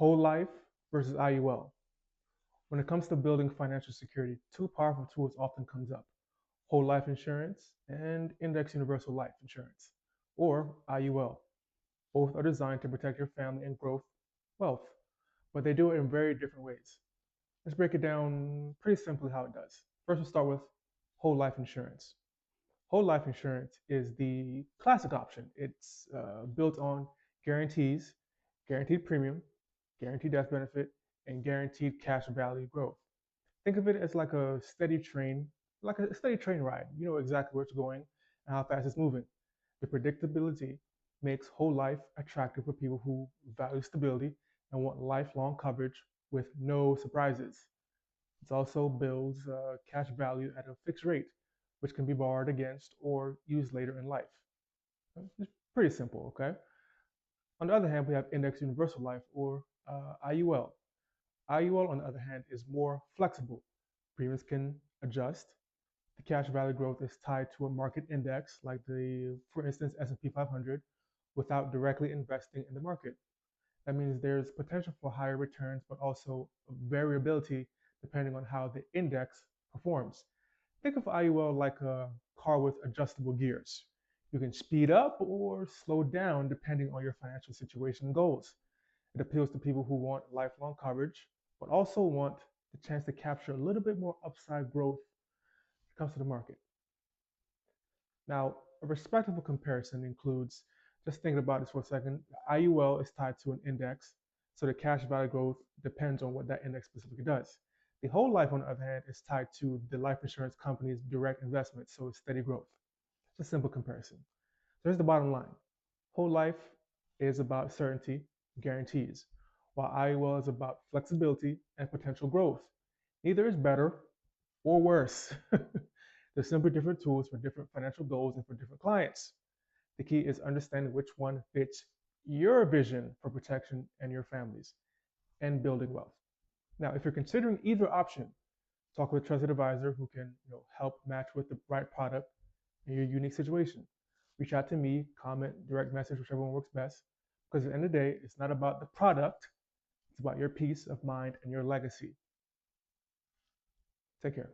Whole life versus IUL. When it comes to building financial security, two powerful tools often comes up: whole life insurance and index universal life insurance, or IUL. Both are designed to protect your family and growth wealth, but they do it in very different ways. Let's break it down pretty simply how it does. First, we'll start with whole life insurance. Whole life insurance is the classic option. It's built on guarantees, guaranteed premium, guaranteed death benefit, and guaranteed cash value growth. Think of it as like a steady train ride. You know exactly where it's going and how fast it's moving. The predictability makes whole life attractive for people who value stability and want lifelong coverage with no surprises. It also builds cash value at a fixed rate, which can be borrowed against or used later in life. It's pretty simple, okay? On the other hand, we have Index Universal Life, or IUL. IUL, on the other hand, is more flexible. Premiums can adjust. The cash value growth is tied to a market index, like for instance, S&P 500, without directly investing in the market. That means there's potential for higher returns, but also variability depending on how the index performs. Think of IUL like a car with adjustable gears. You can speed up or slow down depending on your financial situation and goals. It appeals to people who want lifelong coverage, but also want the chance to capture a little bit more upside growth when it comes to the market. Now, a respectable comparison includes, just thinking about this for a second, IUL is tied to an index, so the cash value growth depends on what that index specifically does. The whole life, on the other hand, is tied to the life insurance company's direct investment, so it's steady growth. It's a simple comparison. So here's the bottom line. Whole life is about certainty, guarantees, while IUL is about flexibility and potential growth. Neither is better or worse. They're simply different tools for different financial goals and for different clients. The key is understanding which one fits your vision for protection and your families and building wealth. Now, if you're considering either option, talk with a trusted advisor who can help match with the right product in your unique situation. Reach out to me, comment, direct message, whichever one works best. Because at the end of the day, it's not about the product, it's about your peace of mind and your legacy. Take care.